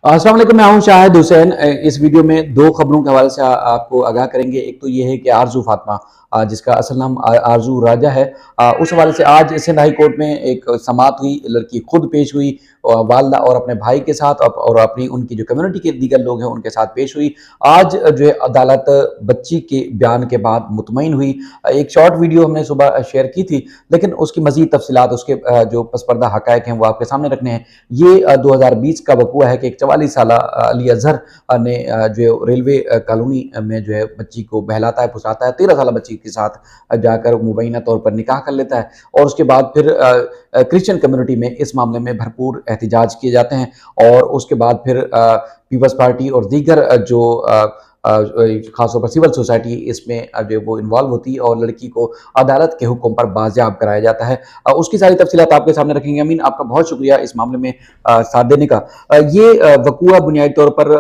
अस्सलाम वालेकुम, मैं हूं शाहिद हुसैन। इस वीडियो में दो खबरों के हवाले से आपको आगाह करेंगे। एक तो ये है कि आरजू फातिमा, जिसका असल नाम आरजू राजा है, उस हवाले से आज सिंध हाई कोर्ट में एक समाअत हुई। लड़की खुद पेश हुई, वालदा और अपने भाई के साथ, और अपनी उनकी जो कम्युनिटी के दीगर लोग हैं उनके साथ पेश हुई। आज जो है अदालत बच्ची के बयान के बाद मुतमईन हुई। एक शॉर्ट वीडियो हमने सुबह शेयर की थी, लेकिन उसकी मजीद तफसीलात, उसके जो पसपर्दा हकायक हैं वो आपके सामने रखने हैं। ये 2020 का वकूआ है कि एक 44 साला अली अजहर ने जो रेलवे कॉलोनी में जो है बच्ची को बहलाता है, फुसाता है, 13 साल बच्ची के साथ जाकर मुबैना तौर पर निकाह कर लेता है। और उसके बाद फिर क्रिश्चियन कम्युनिटी में इस मामले में भरपूर एहतजाज किए जाते हैं। और उसके बाद फिर पीपल्स पार्टी और दीगर जो खासतौर पर सिविल सोसाइटी इसमें जो वो इन्वॉल्व होती है और लड़की को अदालत के हुक्म पर बाजियाब कराया जाता है। उसकी सारी तफसीलात आपके सामने रखेंगे। अमीन, आपका बहुत शुक्रिया इस मामले में साथ देने का। ये वकूआ बुनियादी तौर पर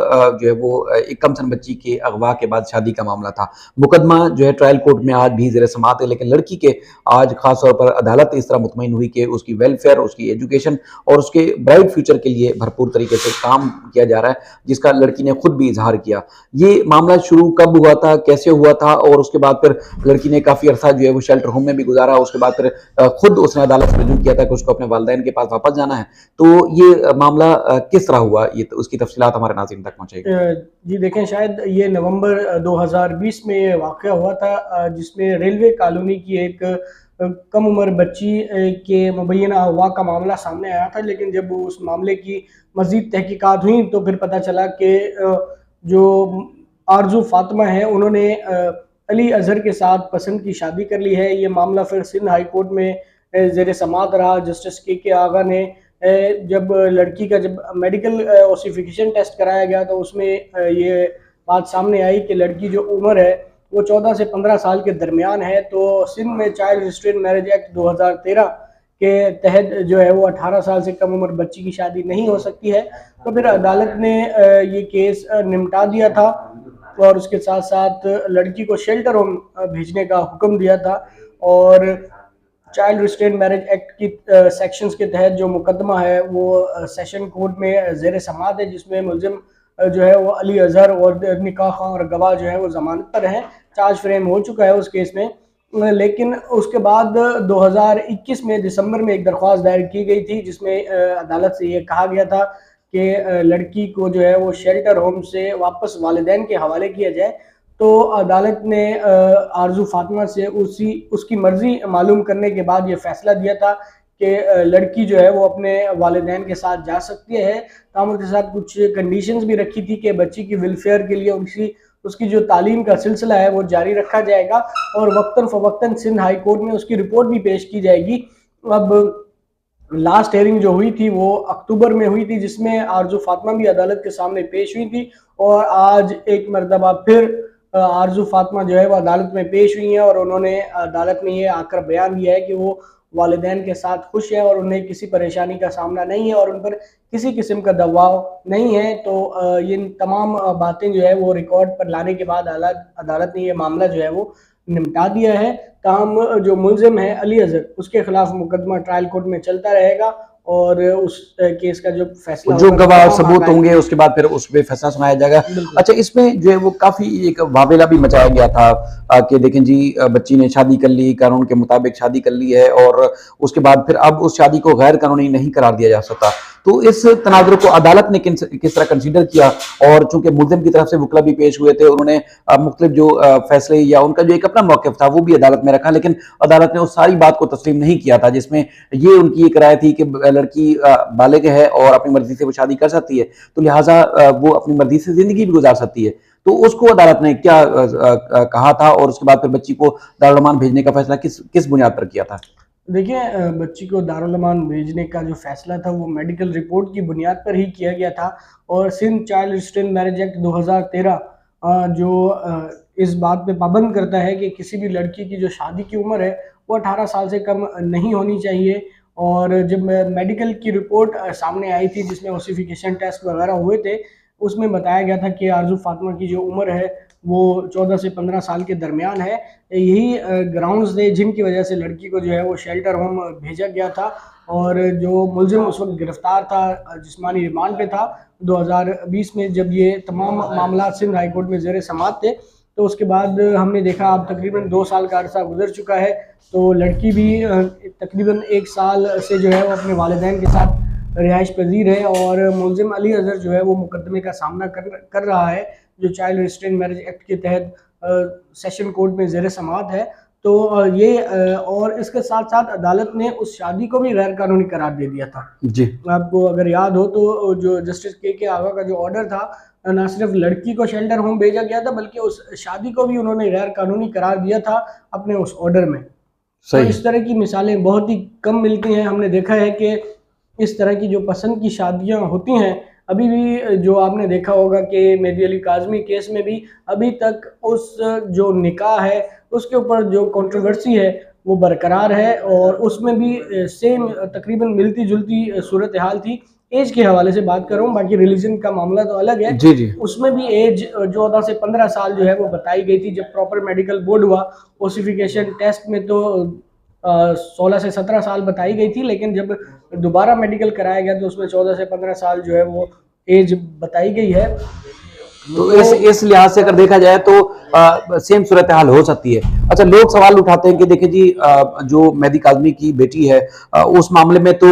जो है वो एक कम सन बच्ची के अगवा के बाद शादी का मामला था। मुकदमा जो है ट्रायल कोर्ट में आज भी ज़ेर समाअत है, लेकिन लड़की के आज खास तौर पर अदालत इस तरह मुतमईन हुई कि उसकी वेलफेयर, उसकी एजुकेशन और उसके ब्राइट फ्यूचर के लिए भरपूर तरीके से काम किया जा रहा है, जिसका लड़की ने खुद भी इजहार किया। ये मामला शुरू कब हुआ था, कैसे हुआ था, और उसके बाद फिर लड़की ने काफ़ी अरसा जो है वो शेल्टर होम में भी गुजारा। उसके बाद फिर खुद उसने अदालत से रजू किया था कि उसको अपने वालिदैन के पास वापस जाना है। तो ये मामला किस तरह हुआ, ये तो उसकी तफसीलात हमारे नाज़रीन तक पहुँचाएगी। जी देखें, शायद ये नवंबर 2020 में ये वाक़या हुआ था, जिसमें रेलवे कॉलोनी की एक कम उम्र बच्ची के मुबैना अगवा का मामला सामने आया था। लेकिन जब उस मामले की मज़ीद तहकीकात हुई तो फिर पता चला कि जो आरजू फातिमा है उन्होंने अली अजहर के साथ पसंद की शादी कर ली है। ये मामला फिर सिंध हाई कोर्ट में ज़ेर समाअत रहा। जस्टिस के आगा ने जब लड़की का जब मेडिकल ओसिफिकेशन टेस्ट कराया गया तो उसमें ये बात सामने आई कि लड़की जो उम्र है वो 14 से 15 साल के दरमियान है। तो सिंध में चाइल्ड रिस्ट्रेंट मैरिज एक्ट 2013 के तहत जो है वो 18 साल से कम उम्र बच्ची की शादी नहीं हो सकती है। तो फिर अदालत ने ये केस निपटा दिया था और उसके साथ साथ लड़की को शेल्टर होम भेजने का हुक्म दिया था। और चाइल्ड रिस्ट्रेंट मैरिज एक्ट की सेक्शंस के तहत जो मुकदमा है वो सेशन कोर्ट में ज़ेर समाअत है, जिसमें मुलजिम जो है वो अली अजहर और निकाह खां और गवाह जो है वो जमानत पर हैं। चार्ज फ्रेम हो चुका है उस केस में। लेकिन उसके बाद 2021 में दिसंबर में एक दरख्वास्त दायर की गई थी, जिसमें अदालत से ये कहा गया था कि लड़की को जो है वो शेल्टर होम से वापस वालिदैन के हवाले किया जाए। तो अदालत ने आरजू फातिमा से उसकी मर्जी मालूम करने के बाद ये फैसला दिया था कि लड़की जो है वो अपने वालिदैन के साथ जा सकती है। ताम उसके साथ कुछ कंडीशंस भी रखी थी कि बच्ची की वेलफेयर के लिए उसकी जो तालीम का सिलसिला है वो जारी रखा जाएगा और वक्तन फ़वक्तन सिंध हाई कोर्ट में उसकी रिपोर्ट भी पेश की जाएगी। अब लास्ट हेयरिंग जो हुई थी वो अक्टूबर में हुई थी, जिसमें आरजू फातिमा भी अदालत के सामने पेश हुई थी। और आज एक मरतबा फिर आरजू फातिमा जो है वो अदालत में पेश हुई हैं और उन्होंने अदालत में ये आकर बयान दिया है कि वो वालिदैन के साथ खुश है और उन्हें किसी परेशानी का सामना नहीं है और उन पर किसी किस्म का दबाव नहीं है। तो ये तमाम बातें जो है वो रिकॉर्ड पर लाने के बाद अदालत ने ये मामला जो है वो निपटा दिया है। ताहम जो मुलजिम है अली अजहर, उसके खिलाफ मुकदमा ट्रायल कोर्ट में चलता रहेगा और उस केस का जो फैसला जो होगा गवाह और तमाम सबूत हकायक होंगे उसके बाद फिर उस पे फैसला सुनाया जाएगा। बिल्कुल। अच्छा, इसमें जो है वो काफी एक वावेला भी मचाया गया था कि देखें जी, बच्ची ने शादी कर ली, कानून के मुताबिक शादी कर ली है, और उसके बाद फिर अब उस शादी को गैर कानूनी नहीं करार दिया जा सकता। तो इस तनाजुर को अदालत ने किस तरह कंसीडर किया, और चूंकि मुलजिम की तरफ से वकला भी पेश हुए थे, उन्होंने मुख्तलिफ जो फैसले या उनका जो एक अपना मौक़िफ़ था वो भी अदालत में रखा, लेकिन अदालत ने उस सारी बात को तस्लीम नहीं किया था, जिसमें ये उनकी एक राय थी कि लड़की बालिग है और अपनी मर्जी से वो शादी कर सकती है, तो लिहाजा वो अपनी मर्जी से जिंदगी भी गुजार सकती है। तो उसको अदालत ने क्या कहा था, और उसके बाद फिर बच्ची को दारुल अमान भेजने का फैसला किस किस बुनियाद पर किया था। देखिए, बच्ची को दारुल अमान भेजने का जो फैसला था वो मेडिकल रिपोर्ट की बुनियाद पर ही किया गया था। और Sindh child restraint marriage act 2013 जो इस बात पे पाबंद करता है कि किसी भी लड़की की जो शादी की उम्र है वो 18 साल से कम नहीं होनी चाहिए। और जब मेडिकल की रिपोर्ट सामने आई थी, जिसमें ओसिफिकेशन टेस्ट वगैरह हुए थे, उसमें बताया गया था कि आरजू फातिमा की जो उम्र है वो 14 से 15 साल के दरमियान है। यही ग्राउंड्स थे जिनकी वजह से लड़की को जो है वो शेल्टर होम भेजा गया था, और जो मुलजिम उस वक्त गिरफ्तार था जिस्मानी रिमांड पे था 2020 में, जब ये तमाम मामला सिंध हाई कोर्ट में ज़ेर समाअत थे। तो उसके बाद हमने देखा अब तकरीबन 2 साल का अरसा गुजर चुका है, तो लड़की भी तकरीबन 1 साल से जो है वो अपने वालिदैन के साथ रिहाइश पजीर है, और मुलजिम अली अजहर जो है वो मुकदमे का सामना कर रहा है, जो चाइल्ड रेस्ट्रेंट मैरिज एक्ट के तहत सेशन कोर्ट में ज़ेर समाअत है। तो और इसके साथ साथ अदालत ने उस शादी को भी गैर कानूनी करार दे दिया था। जी। आपको अगर याद हो तो जो जस्टिस के आगा का जो ऑर्डर था, ना सिर्फ लड़की को शेल्टर होम भेजा गया था बल्कि उस शादी को भी उन्होंने गैर कानूनी करार दिया था अपने उस ऑर्डर में। तो सही। इस तरह की मिसालें बहुत ही कम मिलती हैं। हमने देखा है कि इस तरह की जो पसंद की शादियां होती हैं, अभी भी जो आपने देखा होगा कि मेहदी अली काज़मी केस में भी अभी तक उस जो निकाह है उसके ऊपर जो कंट्रोवर्सी है वो बरकरार है, और उसमें भी सेम तकरीबन मिलती जुलती सूरत हाल थी। एज के हवाले से बात कर रहा हूँ, बाकी रिलीजन का मामला तो अलग है। जी, जी। उसमें भी एज 14 से 15 साल जो है वो बताई गई थी। जब प्रॉपर मेडिकल बोर्ड हुआ ओसिफिकेशन टेस्ट में तो 16 से 17 साल बताई गई थी, लेकिन जब दोबारा मेडिकल कराया गया तो उसमें 14 से 15 साल जो है वो एज बताई गई है। तो तो इस लिहाज से अगर देखा जाए तो सेम सूरत हाल हो सकती है। अच्छा, लोग सवाल उठाते हैं कि देखिए जी, जो मेहदी काज़मी की बेटी है, उस मामले में तो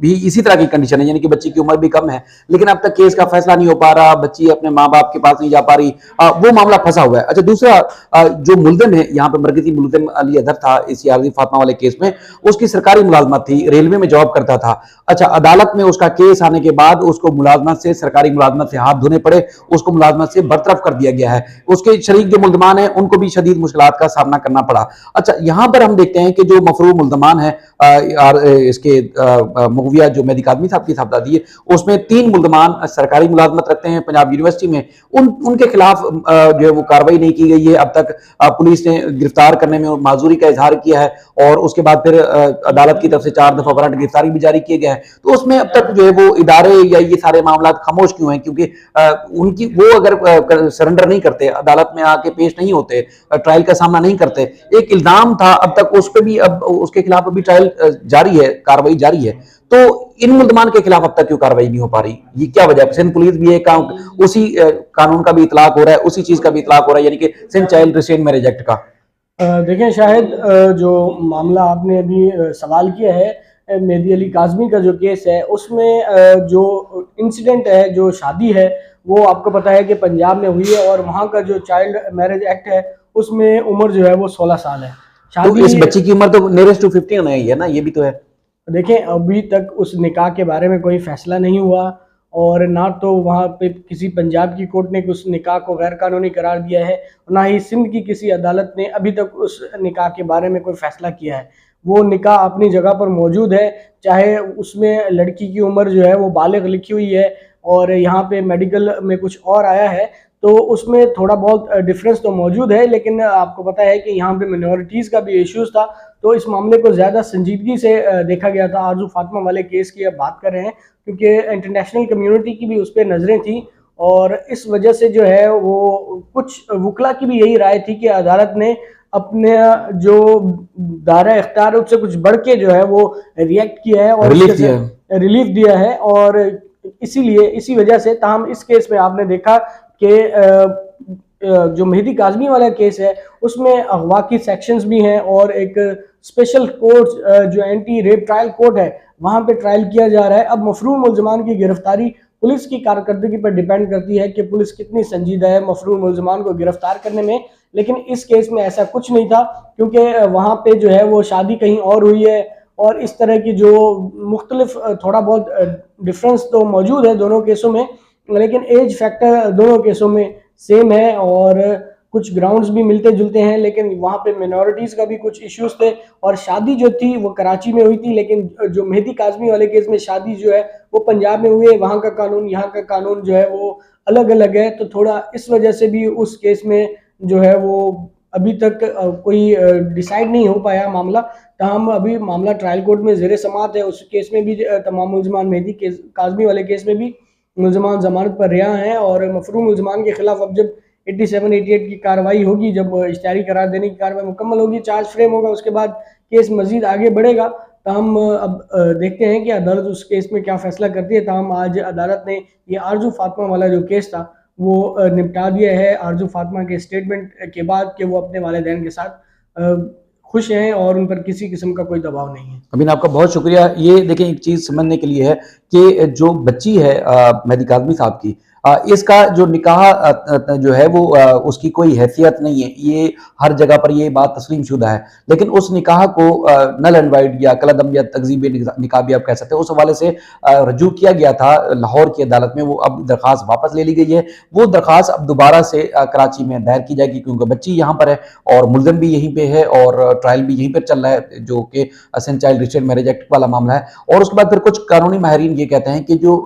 भी इसी तरह की कंडीशन है, यानी कि बच्ची की उम्र भी कम है, लेकिन अब तक केस का फैसला नहीं हो पा रहा, बच्ची अपने माँ बाप के पास नहीं जा पा रही, वो मामला फंसा हुआ है। अच्छा, दूसरा जो मुलजिम है यहाँ पे, मरकजी मुलजिम अली अजहर था इस यारदी फातिमा वाले केस में, उसकी सरकारी मुलाजमत थी, रेलवे में जॉब करता था। अच्छा, अदालत में उसका केस आने के बाद उसको मुलाजमत से, सरकारी मुलाजमत से हाथ धोने पड़े, उसको मुलाजमत से बरतरफ कर दिया गया है। उसके शरीक जो मुल्जमान है उनको भी शदीद मुश्किलात का सामना करना पड़ा। अच्छा, यहां पर हम देखते हैं कि जो मफरूर मुल्जमान है, इसके मुगविया जो मेहदी काज़मी साहब की साहबजादी है, उसमें 3 मुल्जमान सरकारी मुलाजमत रखते हैं पंजाब यूनिवर्सिटी में। उनके खिलाफ जो है वो कार्रवाई नहीं की गई है अब तक। पुलिस ने गिरफ्तार करने में माजूरी का इजहार किया है, और उसके बाद फिर अदालत की तरफ से 4 दफा वारंट गिरफ्तारी भी जारी किए गए हैं। तो उसमें अब तक जो है वो इदारे या ये सारे मामला खामोश क्यों हैं? क्योंकि उनकी वो अगर सरेंडर नहीं करते, अदालत में आके पेश नहीं होते, ट्रायल का सामना नहीं करते, एक इल्जाम था अब तक उस पर भी, अब उसके खिलाफ अभी ट्रायल जारी है, कार्रवाई जारी है, तो इन मुल्जमान के खिलाफ अब तक क्यों कार्रवाई नहीं हो पा रही? ये क्या वजह है? सिंध पुलिस भी उसी कानून का भी इतलाक हो रहा है, उसी चीज का भी इतलाक हो रहा है, यानी कि Sindh child restraint marriage act का। देखें शायद जो मामला आपने अभी सवाल किया है, मेहदी अली काज़मी का जो केस है उसमें जो इंसिडेंट है, जो शादी है, वो आपको पता है कि पंजाब में हुई है, और वहाँ का जो चाइल्ड मैरिज एक्ट है उसमें उम्र जो है वो 16 साल है। तो इस शादी बच्ची की उम्र तो नियरेस्ट टू 15 होना ही है ना, ये भी तो है। देखें, अभी तक उस निकाह के बारे में कोई फैसला नहीं हुआ, और ना तो वहाँ पे किसी पंजाब की कोर्ट ने उस निकाह को गैर कानूनी करार दिया है, ना ही सिंध की किसी अदालत ने अभी तक उस निकाह के बारे में कोई फैसला किया है। वो निकाह अपनी जगह पर मौजूद है, चाहे उसमें लड़की की उम्र जो है वो बालिग लिखी हुई है, और यहाँ पे मेडिकल में कुछ और आया है, तो उसमें थोड़ा बहुत डिफरेंस तो मौजूद है। लेकिन आपको पता है कि यहाँ पे मिनॉरिटीज़ का भी इश्यूज़ था, तो इस मामले को ज़्यादा संजीदगी से देखा गया था। आरजू फातिमा वाले केस की अब बात कर रहे हैं, क्योंकि इंटरनेशनल कम्युनिटी की भी उस पर नज़रें थी, और इस वजह से जो है वो कुछ वकला की भी यही राय थी कि अदालत ने अपने जो दायरा इख्तियार है उससे कुछ बढ़ के जो है वो रिएक्ट किया है और रिलीफ दिया है, और इसीलिए इसी वजह से ताहम इस केस में आपने देखा कि जो मेहदी काज़मी वाला केस है उसमें अगवा की सेक्शंस भी हैं, और एक स्पेशल कोर्ट जो एंटी रेप ट्रायल कोर्ट है वहाँ पे ट्रायल किया जा रहा है। अब मफरूर मुल्जमान की गिरफ्तारी पुलिस की कारकर्दगी पर डिपेंड करती है कि पुलिस कितनी संजीदा है मफरूर मुल्जमान को गिरफ्तार करने में, लेकिन इस केस में ऐसा कुछ नहीं था, क्योंकि वहाँ पे जो है वो शादी कहीं और हुई है, और इस तरह की जो मुख्तलिफ थोड़ा बहुत डिफरेंस तो मौजूद है दोनों केसों में, लेकिन एज फैक्टर दोनों केसों में सेम है, और कुछ ग्राउंड्स भी मिलते जुलते हैं, लेकिन वहाँ पे मिनॉरिटीज़ का भी कुछ इश्यूज थे, और शादी जो थी वो कराची में हुई थी, लेकिन जो मेहदी काज़मी वाले केस में शादी जो है वो पंजाब में हुई है। वहाँ का कानून यहाँ का कानून जो है वो अलग अलग है, तो थोड़ा इस वजह से भी उस केस में जो है वो अभी तक कोई डिसाइड नहीं हो पाया मामला। तमाम अभी मामला ट्रायल कोर्ट में ज़ेर समाअत है। उस केस में भी तमाम मुल्ज़मान मेहदी काज़मी वाले केस में भी मुल्ज़मान ज़मानत पर रिहा हैं, और मफरूर मुल्ज़मान के खिलाफ अब जब 87-88 की कार्रवाई होगी, जब इश्तिहारी करार देने की कार्रवाई मुकम्मल होगी, चार्ज फ्रेम होगा, उसके बाद केस मज़ीद आगे बढ़ेगा। ताहम अब देखते हैं कि अदालत उस केस में क्या फ़ैसला करती है। ताहम आज अदालत ने ये आरज़ू फ़ातिमा वाला जो केस था वो निपटा दिया है आरज़ू फ़ातिमा के स्टेटमेंट के बाद कि वो अपने वालिदैन के साथ खुश हैं और उन पर किसी किस्म का कोई दबाव नहीं है। अमीन, आपका बहुत शुक्रिया। ये देखें, एक चीज़ समझने के लिए है कि जो बच्ची है मेहदी काज़मी साहब की, इसका जो निकाह जो है वो उसकी कोई हैसियत नहीं है। ये हर जगह पर ये बात तस्लीम शुदा है, लेकिन उस निकाह को नल एंड वाइड या कलअदम या तकज़ीब निकाह भी आप कह सकते हैं, उस हवाले से रजू किया गया था लाहौर की अदालत में। वो अब दरख्वास्त वापस ले ली गई है। वो दरख्वास्त अब दोबारा से कराची में दायर की जाएगी, क्योंकि बच्ची यहाँ पर है और मुलज़म भी यहीं पे है और ट्रायल भी यहीं पर चल रहा है, जो कि असेंट चाइल्ड रिस्ट्रेंट मैरिज एक्ट वाला मामला है। और उसके बाद फिर कुछ कानूनी माहिरीन ये कहते हैं कि जो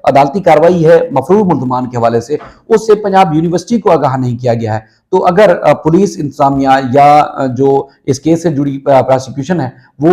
अदालती कार्रवाई है मफरूर मुल्ज़मान के हवाले से, उससे पंजाब यूनिवर्सिटी को आगाह नहीं किया गया है। तो अगर पुलिस इंतजामिया या जो इस केस से जुड़ी प्रोसिक्यूशन है वो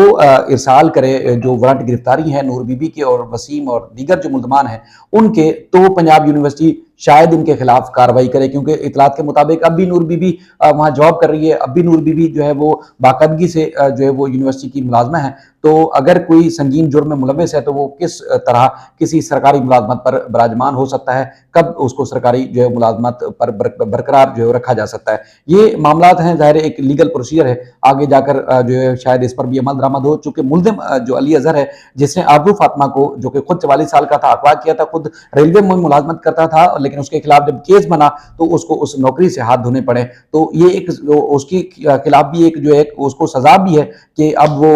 इरसाल करे जो वारंट गिरफ्तारी है नूर बीबी के और वसीम और दीगर जो मुल्ज़मान हैं उनके, तो पंजाब यूनिवर्सिटी शायद इनके खिलाफ कार्रवाई करे, क्योंकि इतलात के मुताबिक अब भी नूर बीबी वहाँ जॉब कर रही है, अब भी नूर बीबी जो है वो बाकायदगी से जो है वो यूनिवर्सिटी की मुलाजमा है। तो अगर कोई संगीन जुर्म में मुलव्वस है तो वो किस तरह किसी सरकारी मुलाजमत पर बराजमान हो सकता है, कब उसको सरकारी जो है मुलाजमत पर बरकरार जो है रखा जा सकता है। ये मामलात हैं, ज़ाहिर एक लीगल प्रोसीजर है, आगे जाकर जो है शायद इस पर भी अमल दरामद हो। चूंकि मुल्ज़िम जो अली अजहर है, जिसने आरज़ू फातिमा को, जो कि खुद 44 साल का था, अगवा किया था, खुद रेलवे में मुलाजमत करता था, लेकिन उसके खिलाफ जब केस बना तो उसको उस नौकरी से हाथ धोने पड़े। तो ये एक उसके खिलाफ भी एक जो है उसको सजा भी है कि अब वो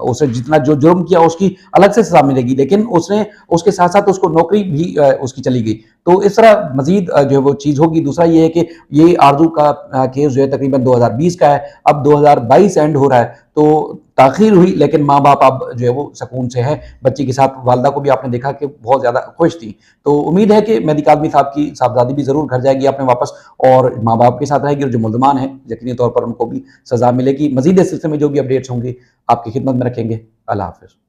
उसे जितना जो जुर्म किया उसकी अलग से सजा मिलेगी, लेकिन उसने उसके साथ साथ उसको नौकरी भी उसकी चली गई। तो इस तरह मजीद जो है वो चीज़ होगी। दूसरा ये है कि ये आरज़ू का केस जो है तकरीबन 2020 का है, अब 2022 एंड हो रहा है, तो ताख़ीर हुई, लेकिन माँ बाप अब जो है वो सुकून से है। बच्ची के साथ वालदा को भी आपने देखा कि बहुत ज़्यादा खुश थी। तो उम्मीद है कि मेहदी काज़मी साहब की साहबजादी भी ज़रूर घर जाएगी अपने वापस और माँ बाप के साथ रहेगी, और जो मुल्ज़मान हैं यकीनी तौर पर उनको भी सज़ा मिलेगी। मज़ीद इस सिलसिले में जो भी अपडेट्स होंगे आपकी खिदमत में रखेंगे। अल्लाह हाफ़िज़।